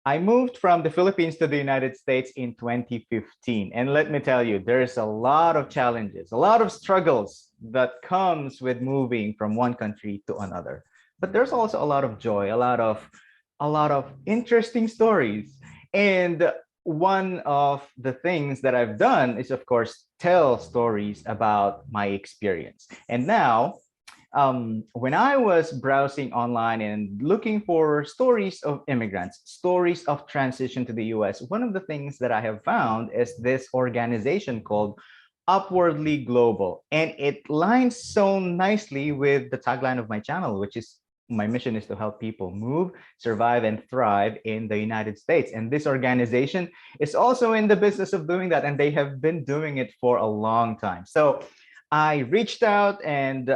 I moved from the Philippines to the United States in 2015. And let me tell you, there's a lot of challenges, a lot of struggles that comes with moving from one country to another. But there's also a lot of joy, a lot of interesting stories. And one of the things that I've done is, of course, tell stories about my experience. And now when I was browsing online and looking for stories of immigrants, stories of transition to the US, one of the things that I have found is this organization called Upwardly Global. And it lines so nicely with the tagline of my channel, which is my mission is to help people move, survive, and thrive in the United States. And this organization is also in the business of doing that. And they have been doing it for a long time. So I reached out and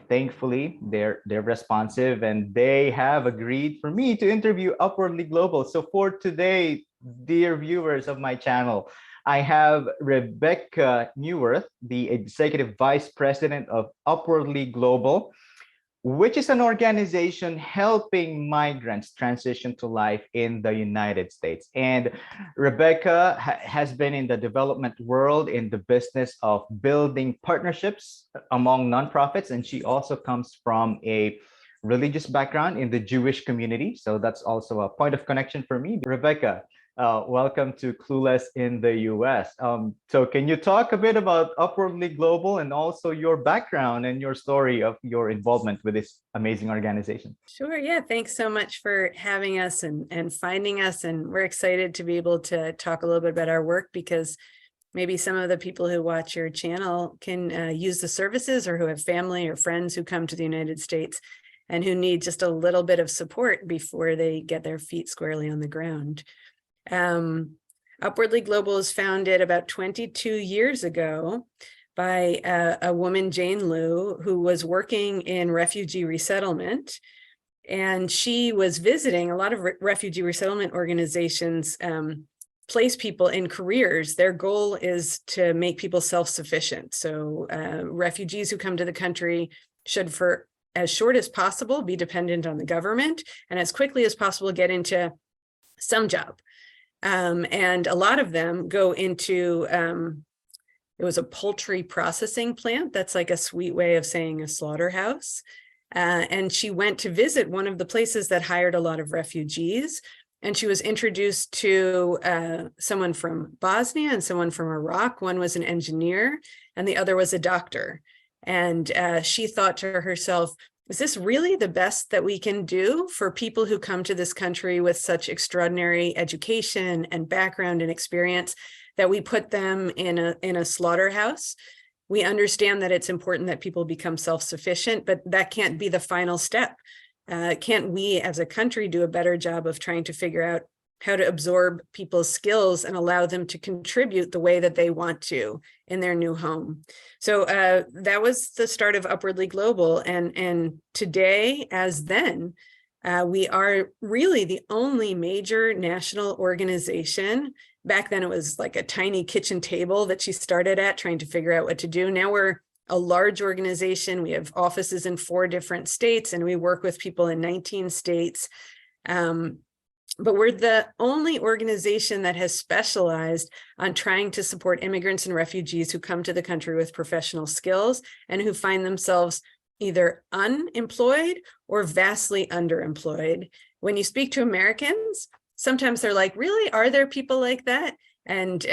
thankfully they're responsive and they have agreed for me to interview Upwardly Global. So for today, dear viewers of my channel, I have Rebecca Neuwirth, the executive vice president of Upwardly Global, which is an organization helping migrants transition to life in the United States. And Rebecca has been in the development world in the business of building partnerships among nonprofits. And she also comes from a religious background in the Jewish community. So that's also a point of connection for me. Rebecca, welcome to Clueless in the US. So can you talk a bit about Upwardly Global and also your background and your story of your involvement with this amazing organization? Sure. Yeah. Thanks so much for having us and finding us. And we're excited to be able to talk a little bit about our work because maybe some of the people who watch your channel can use the services or who have family or friends who come to the United States and who need just a little bit of support before they get their feet squarely on the ground. Upwardly Global was founded about 22 years ago by a woman, Jane Liu, who was working in refugee resettlement. And she was visiting a lot of refugee resettlement organizations, place people in careers. Their goal is to make people self-sufficient. So refugees who come to the country should, for as short as possible, be dependent on the government, and as quickly as possible get into some job. And a lot of them go into, it was a poultry processing plant. That's like a sweet way of saying a slaughterhouse. And she went to visit one of the places that hired a lot of refugees. And she was introduced to someone from Bosnia and someone from Iraq. One was an engineer and the other was a doctor. And she thought to herself, is this really the best that we can do for people who come to this country with such extraordinary education and background and experience that we put them in a slaughterhouse? We understand that it's important that people become self-sufficient, but that can't be the final step. Can't we as a country do a better job of trying to figure out how to absorb people's skills and allow them to contribute the way that they want to in their new home? So that was the start of Upwardly Global. And today, as then, we are really the only major national organization. Back then, it was like a tiny kitchen table that she started at, trying to figure out what to do. Now we're a large organization. We have offices in 4 different states, and we work with people in 19 states. But we're the only organization that has specialized on trying to support immigrants and refugees who come to the country with professional skills and who find themselves either unemployed or vastly underemployed. When you speak to Americans, sometimes they're like, really, are there people like that? And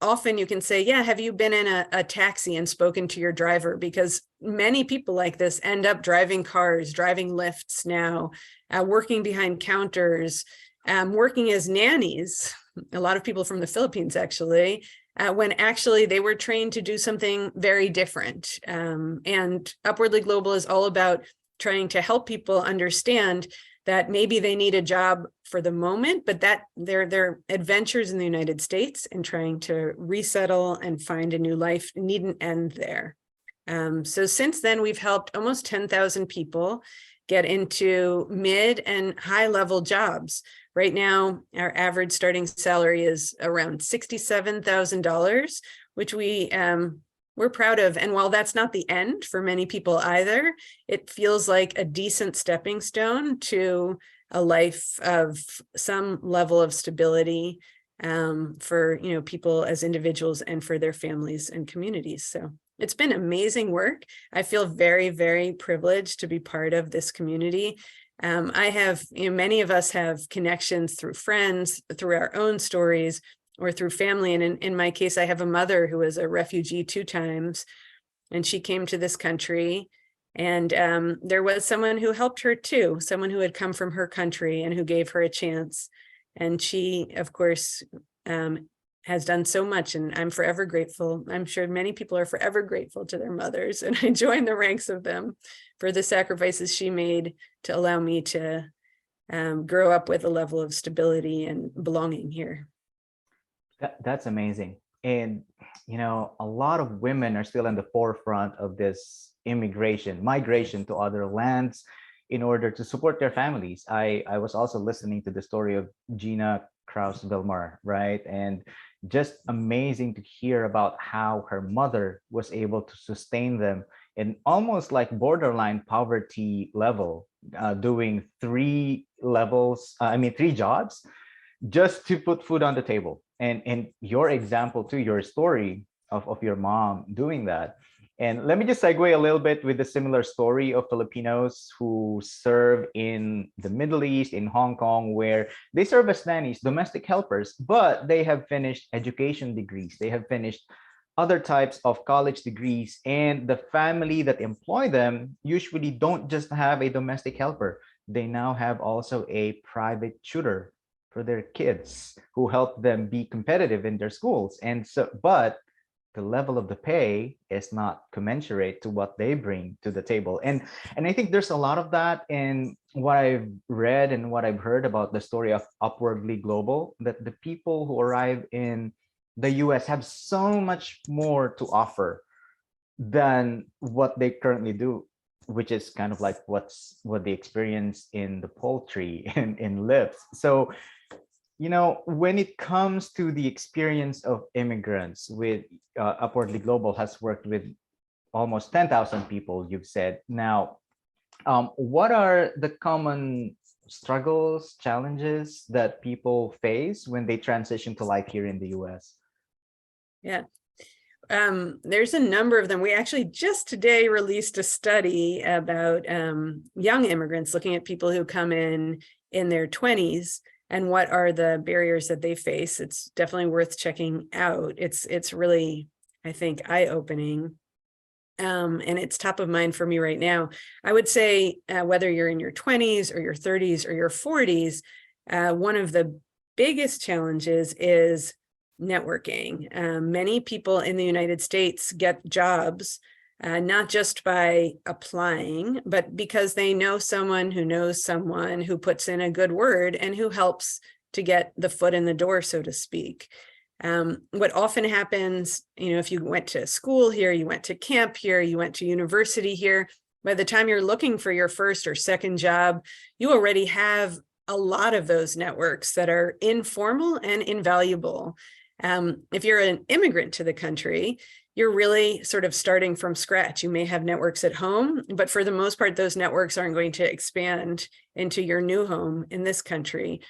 often you can say, yeah, have you been in a taxi and spoken to your driver? Because many people like this end up driving cars, driving lifts now, working behind counters, working as nannies. A lot of people from the Philippines, actually, when actually they were trained to do something very different. And Upwardly Global is all about trying to help people understand that maybe they need a job for the moment, but that their adventures in the United States and trying to resettle and find a new life needn't end there. So since then, we've helped almost 10,000 people get into mid and high level jobs. Right now, our average starting salary is around $67,000, which we're proud of. And while that's not the end for many people either, it feels like a decent stepping stone to a life of some level of stability for, you know, people as individuals and for their families and communities. So it's been amazing work. I feel very, very privileged to be part of this community. I have, you know, many of us have connections through friends, through our own stories, or through family. And in my case, I have a mother who was a refugee 2 times, and she came to this country. And there was someone who helped her too, someone who had come from her country and who gave her a chance. And she, of course, has done so much, and I'm forever grateful. I'm sure many people are forever grateful to their mothers, and I join the ranks of them for the sacrifices she made to allow me to grow up with a level of stability and belonging here. That's amazing. And, you know, a lot of women are still in the forefront of this migration to other lands in order to support their families. I was also listening to the story of Gina Kraus-Vilmar, right? And just amazing to hear about how her mother was able to sustain them in almost like borderline poverty level, doing 3 jobs just to put food on the table. And your example too, your story of your mom doing that. And let me just segue a little bit with a similar story of Filipinos who serve in the Middle East, in Hong Kong, where they serve as nannies, domestic helpers, but they have finished education degrees. They have finished other types of college degrees, and the family that employ them usually don't just have a domestic helper. They now have also a private tutor for their kids who help them be competitive in their schools. And so, but the level of the pay is not commensurate to what they bring to the table. And I think there's a lot of that in what I've read and what I've heard about the story of Upwardly Global, that the people who arrive in the US have so much more to offer than what they currently do, which is kind of like what they experience in the poultry and in lifts. So, you know, when it comes to the experience of immigrants, with Upwardly Global has worked with almost 10,000 people, you've said. Now, what are the common struggles, challenges that people face when they transition to life here in the US? Yeah. There's a number of them. We actually just today released a study about young immigrants, looking at people who come in their 20s and what are the barriers that they face. It's definitely worth checking out. It's really, I think, eye-opening. And it's top of mind for me right now. I would say whether you're in your 20s or your 30s or your 40s, one of the biggest challenges is networking. Many people in the United States get jobs not just by applying, but because they know someone who knows someone who puts in a good word and who helps to get the foot in the door, so to speak. What often happens, you know, if you went to school here, you went to camp here, you went to university here, by the time you're looking for your first or second job, you already have a lot of those networks that are informal and invaluable. If you're an immigrant to the country, you're really sort of starting from scratch. You may have networks at home, but for the most part, those networks aren't going to expand into your new home in this country.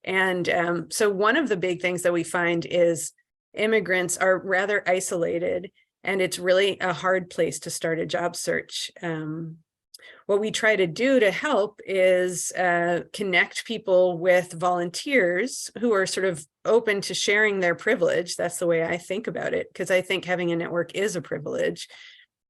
And so one of the big things that we find is immigrants are rather isolated, and it's really a hard place to start a job search. What we try to do to help is connect people with volunteers who are sort of open to sharing their privilege. That's the way I think about it, because I think having a network is a privilege.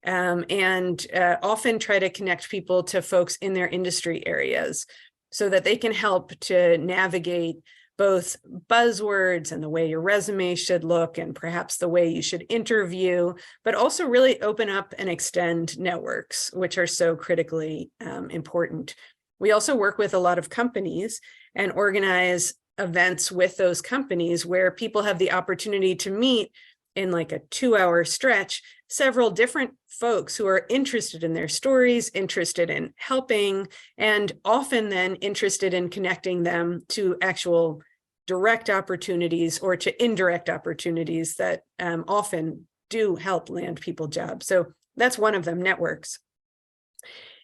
And often try to connect people to folks in their industry areas so that they can help to navigate both buzzwords and the way your resume should look and perhaps the way you should interview, but also really open up and extend networks, which are so critically important. We also work with a lot of companies and organize events with those companies where people have the opportunity to meet in like a 2-hour stretch several different folks who are interested in their stories, interested in helping, and often then interested in connecting them to actual direct opportunities or to indirect opportunities that often do help land people jobs. So that's one of them, networks.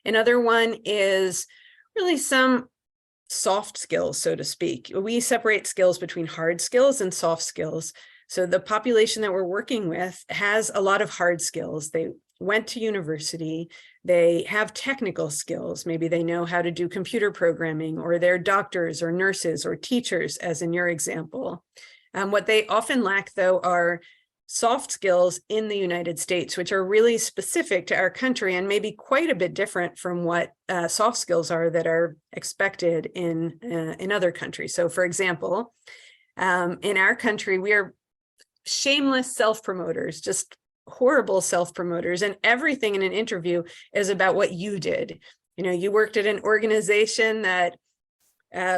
Another one is really some soft skills, so to speak. We separate skills between hard skills and soft skills. So the population that we're working with has a lot of hard skills. They went to university, they have technical skills. Maybe they know how to do computer programming, or they're doctors or nurses or teachers, as in your example. What they often lack, though, are soft skills in the United States, which are really specific to our country and maybe quite a bit different from what soft skills are that are expected in other countries. So, for example, in our country, we are shameless self-promoters, just horrible self-promoters, and everything in an interview is about what you did. You know, you worked at an organization that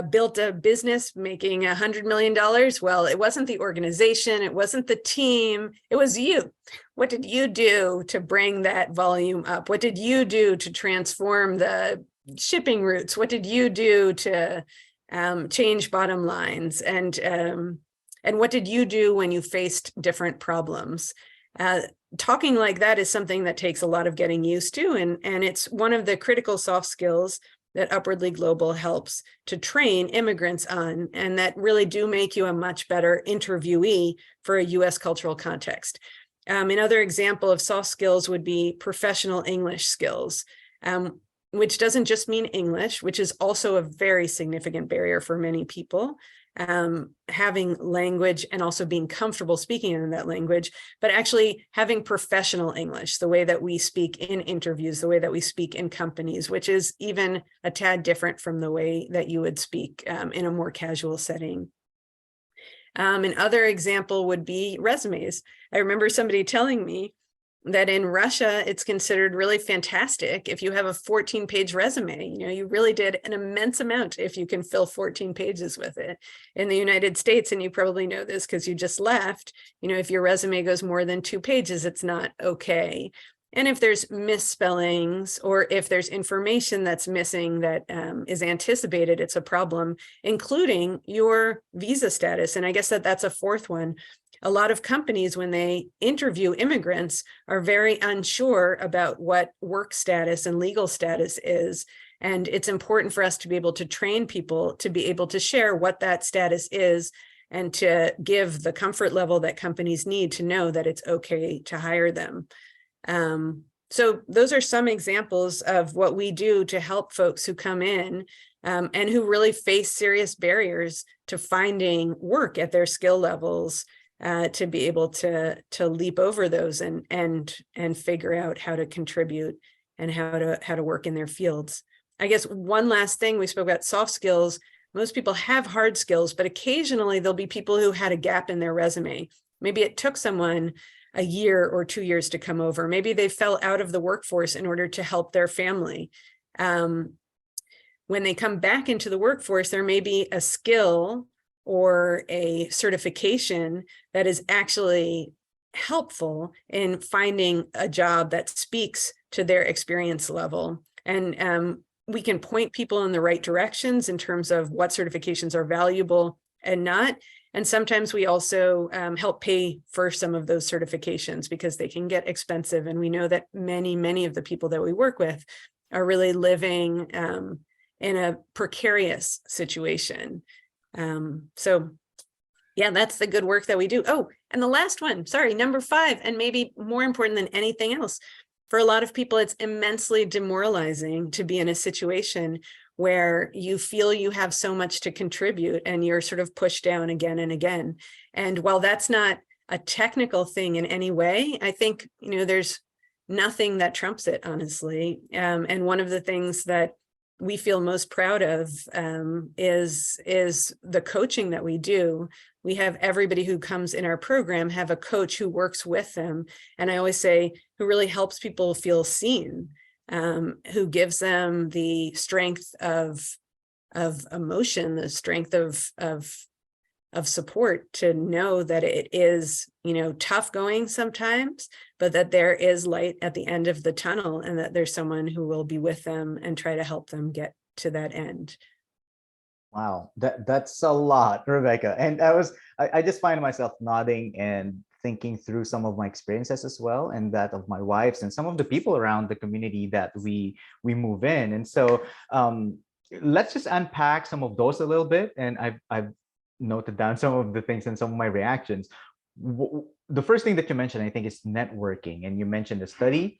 built a business making $100 million. Well, it wasn't the organization, it wasn't the team, it was you. What did you do to bring that volume up? What did you do to transform the shipping routes? What did you do to change bottom lines? And what did you do when you faced different problems? Talking like that is something that takes a lot of getting used to, and it's one of the critical soft skills that Upwardly Global helps to train immigrants on, and that really do make you a much better interviewee for a US cultural context. Another example of soft skills would be professional English skills, which doesn't just mean English, which is also a very significant barrier for many people. Having language and also being comfortable speaking in that language, but actually having professional English, the way that we speak in interviews, the way that we speak in companies, which is even a tad different from the way that you would speak in a more casual setting. Another example would be resumes. I remember somebody telling me that in Russia, it's considered really fantastic if you have a 14-page resume. You know, you really did an immense amount if you can fill 14 pages with it. In the United States, and you probably know this because you just left, you know, if your resume goes more than 2 pages, it's not okay. And if there's misspellings, or if there's information that's missing that is anticipated, it's a problem, including your visa status. And I guess that's a fourth one. A lot of companies, when they interview immigrants, are very unsure about what work status and legal status is. And it's important for us to be able to train people to be able to share what that status is, and to give the comfort level that companies need to know that it's okay to hire them. So those are some examples of what we do to help folks who come in and who really face serious barriers to finding work at their skill levels, to be able to leap over those and figure out how to contribute and how to work in their fields. I guess one last thing, we spoke about soft skills. Most people have hard skills, but occasionally there'll be people who had a gap in their resume. Maybe it took someone a year or 2 years to come over. Maybe they fell out of the workforce in order to help their family. When they come back into the workforce, there may be a skill or a certification that is actually helpful in finding a job that speaks to their experience level. And we can point people in the right directions in terms of what certifications are valuable and not. And sometimes we also help pay for some of those certifications because they can get expensive. And we know that many of the people that we work with are really living in a precarious situation. So yeah, that's the good work that we do. Oh, and the last one, sorry, number 5, and maybe more important than anything else, for a lot of people, it's immensely demoralizing to be in a situation where you feel you have so much to contribute and you're sort of pushed down again and again. And while that's not a technical thing in any way, I think, you know, there's nothing that trumps it, honestly. And one of the things that we feel most proud of is the coaching that we do. We have everybody who comes in our program have a coach who works with them. And I always say, who really helps people feel seen, who gives them the strength of emotion, the strength of support to know that it is, you know, tough going sometimes, but that there is light at the end of the tunnel, and that there's someone who will be with them and try to help them get to that end. Wow, that's a lot, Rebecca. And I just find myself nodding and thinking through some of my experiences as well, and that of my wife's and some of the people around the community that we move in. And so let's just unpack some of those a little bit. And I've noted down some of the things and some of my reactions. The first thing that you mentioned, I think, is networking. And you mentioned the study.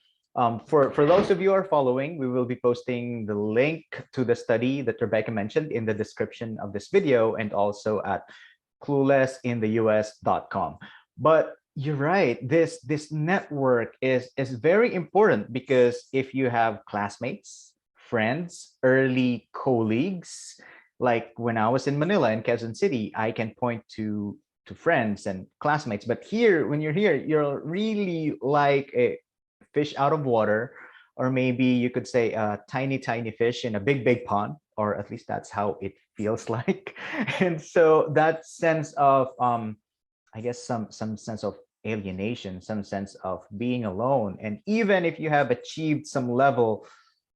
For those of you who are following, we will be posting the link to the study that Rebecca mentioned in the description of this video, and also at cluelessintheus.com. But you're right, this network is very important, because if you have classmates, friends, early colleagues, like when I was in Manila, in Quezon City, I can point to friends and classmates. But here, when you're here, you're really like a fish out of water, or maybe you could say a tiny fish in a big pond, or at least that's how it feels like. And so that sense of I guess some sense of alienation, some sense of being alone. And even if you have achieved some level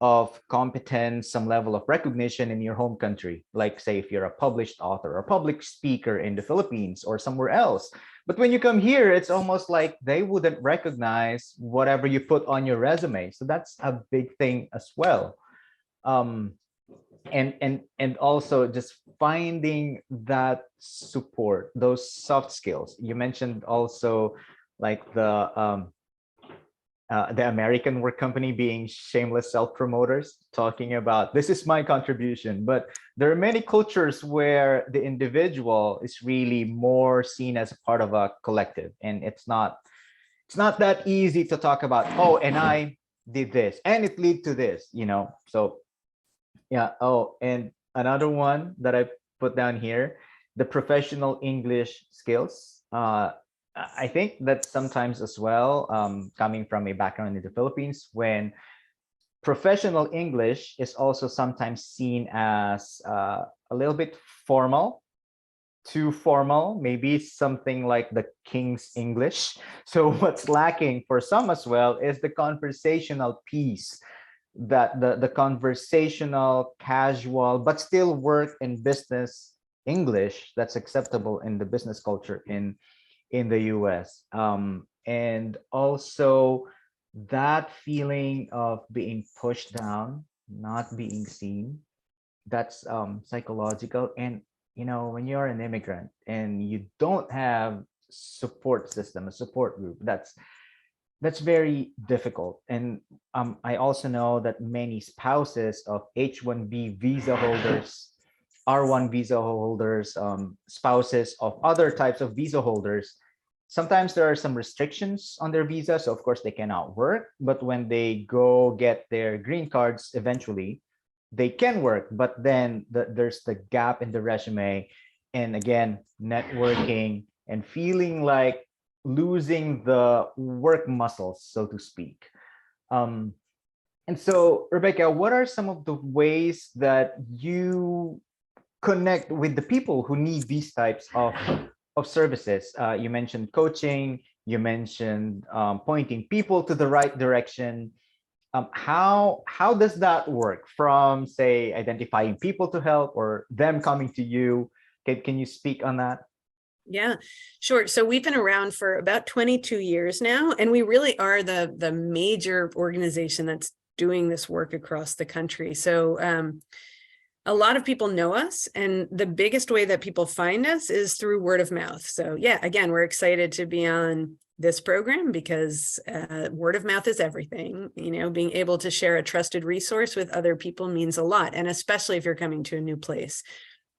of competence, some level of recognition in your home country, like say if you're a published author or public speaker in the Philippines or somewhere else, but when you come here, it's almost like they wouldn't recognize whatever you put on your resume. So that's a big thing as well. Um, and also just finding that support, those soft skills. You mentioned also like the American work company being shameless self-promoters, talking about this is my contribution. But there are many cultures where the individual is really more seen as a part of a collective, and it's not that easy to talk about, oh, and I did this and it led to this, So yeah. Oh, and another one that I put down here, the professional English skills. I think that sometimes as well, coming from a background in the Philippines, when professional English is also sometimes seen as a little bit formal, too formal, maybe something like the King's English. So what's lacking for some as well is the conversational piece, that the conversational, casual, but still work and business English that's acceptable in the business culture in the US. And also that feeling of being pushed down, not being seen, that's psychological. And when you're an immigrant and you don't have support system, a support group, that's very difficult. And I also know that many spouses of H-1B visa holders, R1 visa holders, spouses of other types of visa holders, sometimes there are some restrictions on their visa. So of course they cannot work, but when they go get their green cards, eventually they can work. But then there's the gap in the resume. And again, networking and feeling like losing the work muscles, so to speak. And so, Rebecca, what are some of the ways that you connect with the people who need these types of services? You mentioned coaching, you mentioned pointing people to the right direction. How does that work, from say identifying people to help or them coming to you? Can you speak on that? Yeah, sure. So we've been around for about 22 years now, and we really are the major organization that's doing this work across the country. So a lot of people know us, and the biggest way that people find us is through word of mouth. So yeah, again, we're excited to be on this program because word of mouth is everything. Being able to share a trusted resource with other people means a lot, and especially if you're coming to a new place.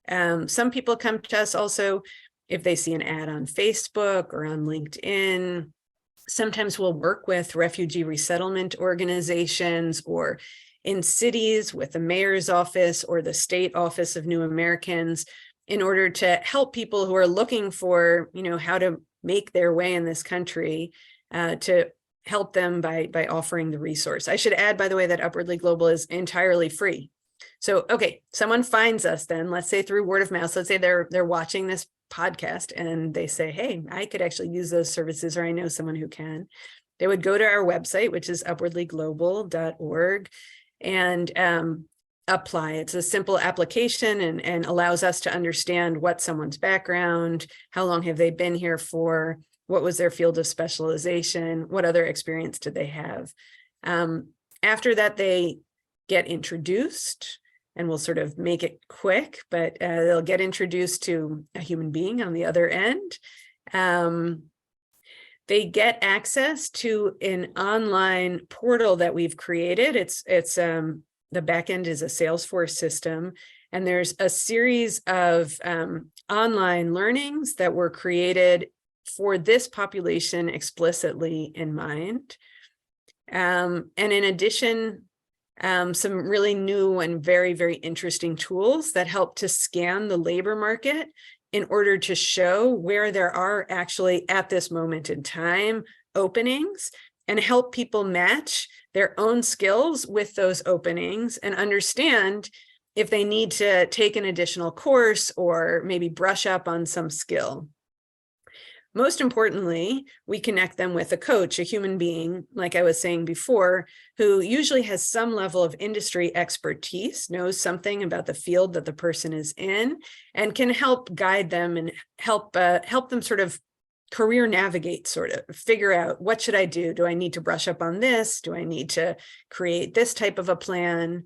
Some people come to us also if they see an ad on Facebook or on LinkedIn. Sometimes we'll work with refugee resettlement organizations, or in cities with the mayor's office or the state office of New Americans, in order to help people who are looking for, how to make their way in this country, to help them by offering the resource. I should add, by the way, that Upwardly Global is entirely free. So, okay, someone finds us then, let's say through word of mouth. Let's say they're watching this podcast and they say, hey, I could actually use those services, or I know someone who can. They would go to our website, which is upwardlyglobal.org, and apply. It's a simple application and allows us to understand what someone's background, how long have they been here for, what was their field of specialization, what other experience did they have. After that, they get introduced. and we'll sort of make it quick, but they'll get introduced to a human being on the other end. They get access to an online portal that we've created. It's the back end is a Salesforce system, and there's a series of online learnings that were created for this population explicitly in mind. And in addition, some really new and very, very interesting tools that help to scan the labor market in order to show where there are actually at this moment in time openings, and help people match their own skills with those openings and understand if they need to take an additional course or maybe brush up on some skill. Most importantly, we connect them with a coach, a human being, like I was saying before, who usually has some level of industry expertise, knows something about the field that the person is in, and can help guide them and help them sort of career navigate, sort of figure out, what should I do? Do I need to brush up on this? Do I need to create this type of a plan?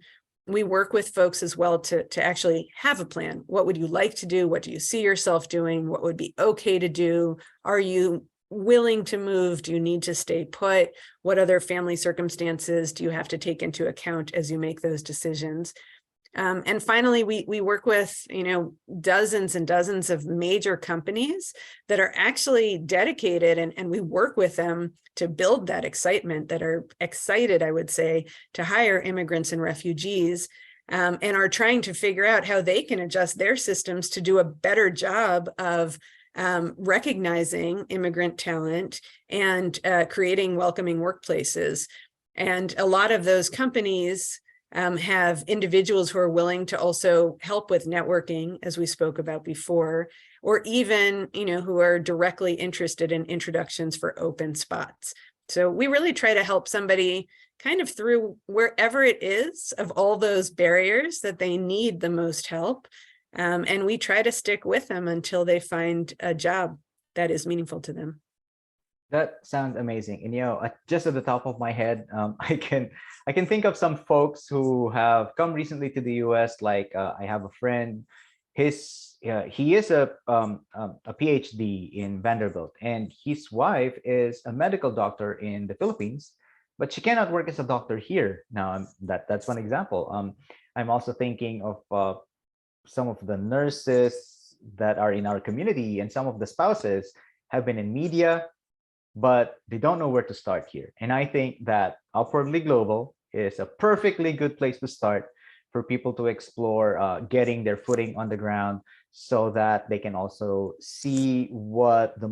We work with folks as well to actually have a plan. What would you like to do? What do you see yourself doing? What would be okay to do? Are you willing to move? Do you need to stay put? What other family circumstances do you have to take into account as you make those decisions? And finally, we work with, dozens and dozens of major companies that are actually dedicated, and we work with them to build that excitement, that are excited, I would say, to hire immigrants and refugees, and are trying to figure out how they can adjust their systems to do a better job of recognizing immigrant talent and creating welcoming workplaces. And a lot of those companies have individuals who are willing to also help with networking, as we spoke about before, or even, who are directly interested in introductions for open spots. So we really try to help somebody kind of through wherever it is of all those barriers that they need the most help. And we try to stick with them until they find a job that is meaningful to them. That sounds amazing. And just at the top of my head, I can think of some folks who have come recently to the U.S. Like I have a friend, he is a PhD in Vanderbilt, and his wife is a medical doctor in the Philippines, but she cannot work as a doctor here. Now, that's one example. I'm also thinking of some of the nurses that are in our community, and some of the spouses have been in media, but they don't know where to start here. And I think that Upwardly Global is a perfectly good place to start for people to explore getting their footing on the ground, so that they can also see what the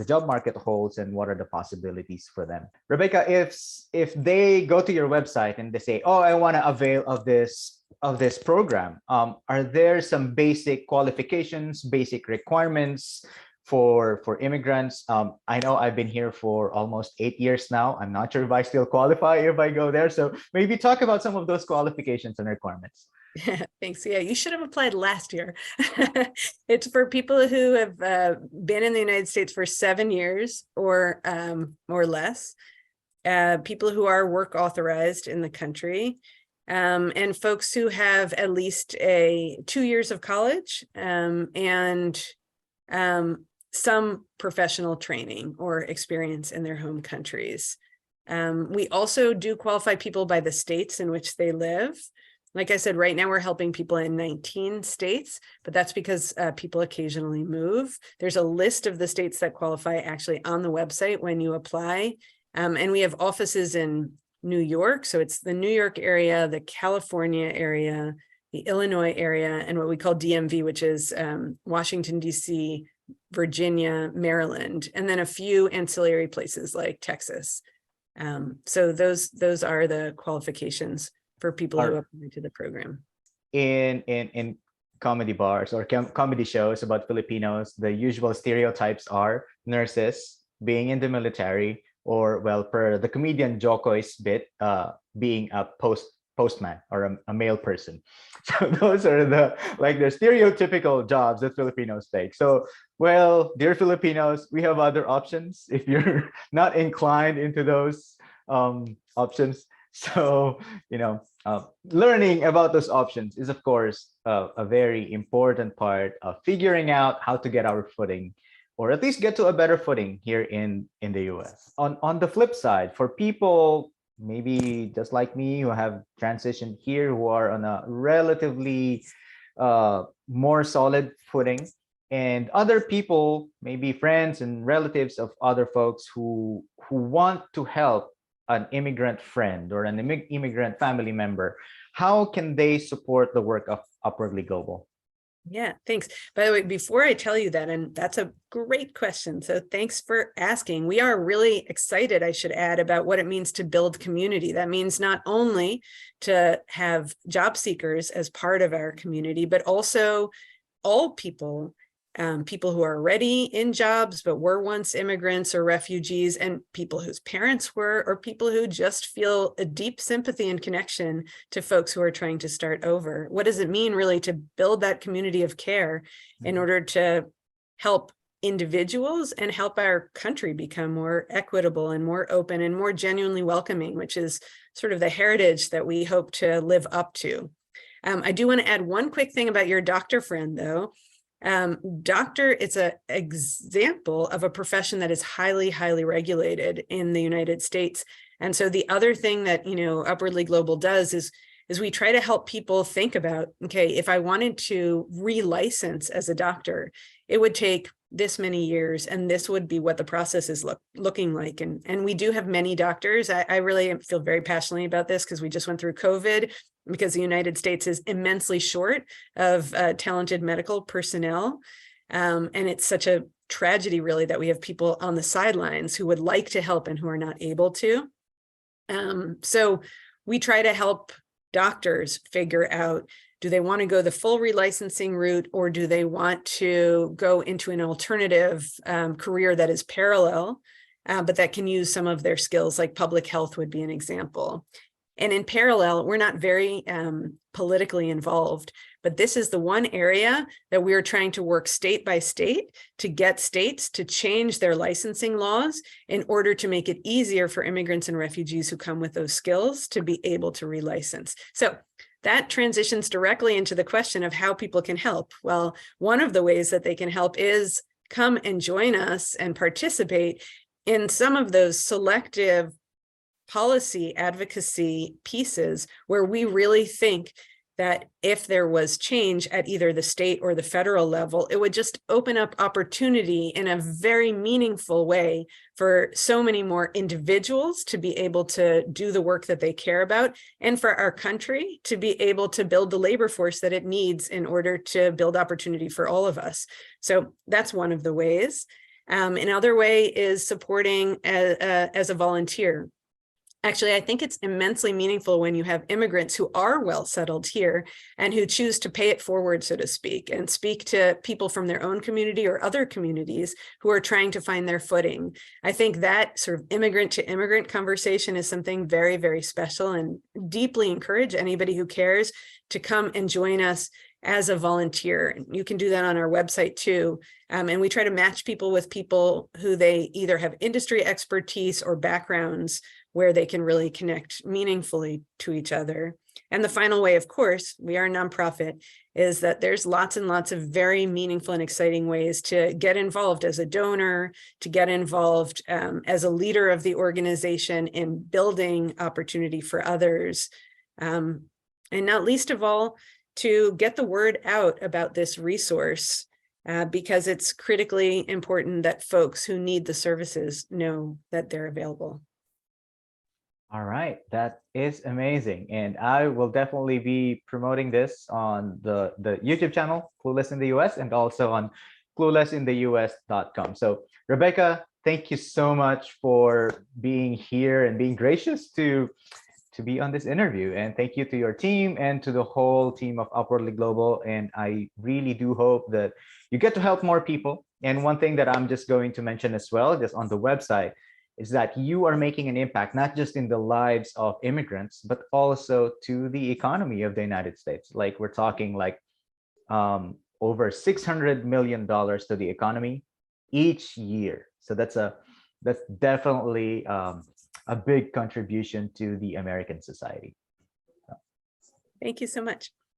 job market holds and what are the possibilities for them. Rebecca, if they go to your website and they say, oh, I want to avail of this program, are there some basic qualifications, basic requirements for immigrants? I know I've been here for almost 8 years now. I'm not sure if I still qualify if I go there. So maybe talk about some of those qualifications and requirements. Thanks. Yeah, you should have applied last year. It's for people who have been in the United States for 7 years or less, people who are work authorized in the country, and folks who have at least 2 years of college and some professional training or experience in their home countries. We also do qualify people by the states in which they live. Like I said, right now we're helping people in 19 states, but that's because people occasionally move. There's a list of the states that qualify actually on the website when you apply. And we have offices in New York. So it's the New York area, the California area, the Illinois area, and what we call DMV, which is Washington, D.C., Virginia, Maryland, and then a few ancillary places like Texas. So those are the qualifications for people who apply to the program. In comedy bars or comedy shows about Filipinos, the usual stereotypes are nurses, being in the military, or, well, per the comedian Jokoy's bit, being a postman or a male person. So those are the stereotypical jobs that Filipinos take. So, well, dear Filipinos, we have other options. If you're not inclined into those options, So, learning about those options is, of course, a very important part of figuring out how to get our footing, or at least get to a better footing here in the US. On the flip side, for people maybe just like me who have transitioned here, who are on a relatively more solid footing, and other people, maybe friends and relatives of other folks who want to help an immigrant friend or an immigrant family member, how can they support the work of Upwardly Global? Yeah, thanks. By the way, before I tell you that, and that's a great question, so thanks for asking. We are really excited, I should add, about what it means to build community. That means not only to have job seekers as part of our community, but also all people, people who are already in jobs but were once immigrants or refugees, and people whose parents were, or people who just feel a deep sympathy and connection to folks who are trying to start over. What does it mean really to build that community of care in order to help individuals and help our country become more equitable and more open and more genuinely welcoming, which is sort of the heritage that we hope to live up to. I do want to add one quick thing about your doctor friend, though. Doctor, it's an example of a profession that is highly, highly regulated in the United States. And so the other thing that, Upwardly Global does is we try to help people think about, okay, if I wanted to relicense as a doctor, it would take this many years, and this would be what the process is looking like. And we do have many doctors. I really feel very passionately about this because we just went through COVID, because the United States is immensely short of talented medical personnel. And it's such a tragedy, really, that we have people on the sidelines who would like to help and who are not able to. So we try to help doctors figure out, do they want to go the full relicensing route, or do they want to go into an alternative career that is parallel, but that can use some of their skills, like public health would be an example. And in parallel, we're not very politically involved, but this is the one area that we're trying to work state by state to get states to change their licensing laws in order to make it easier for immigrants and refugees who come with those skills to be able to relicense. So that transitions directly into the question of how people can help. Well, one of the ways that they can help is come and join us and participate in some of those selective policy advocacy pieces where we really think that if there was change at either the state or the federal level, it would just open up opportunity in a very meaningful way for so many more individuals to be able to do the work that they care about, and for our country to be able to build the labor force that it needs in order to build opportunity for all of us. So that's one of the ways. Another way is supporting as a volunteer. Actually, I think it's immensely meaningful when you have immigrants who are well settled here and who choose to pay it forward, so to speak, and speak to people from their own community or other communities who are trying to find their footing. I think that sort of immigrant to immigrant conversation is something very, very special, and deeply encourage anybody who cares to come and join us as a volunteer. You can do that on our website too. And we try to match people with people who they either have industry expertise or backgrounds where they can really connect meaningfully to each other. And the final way, of course, we are a nonprofit, is that there's lots and lots of very meaningful and exciting ways to get involved as a donor, to get involved as a leader of the organization in building opportunity for others. And not least of all, to get the word out about this resource, because it's critically important that folks who need the services know that they're available. All right, that is amazing. And I will definitely be promoting this on the YouTube channel, Clueless in the US, and also on cluelessintheus.com. So Rebecca, thank you so much for being here and being gracious to be on this interview. And thank you to your team and to the whole team of Upwardly Global. And I really do hope that you get to help more people. And one thing that I'm just going to mention as well, just on the website, is that you are making an impact, not just in the lives of immigrants, but also to the economy of the United States. Like we're talking like over $600 million to the economy each year. So that's definitely a big contribution to the American society. Thank you so much.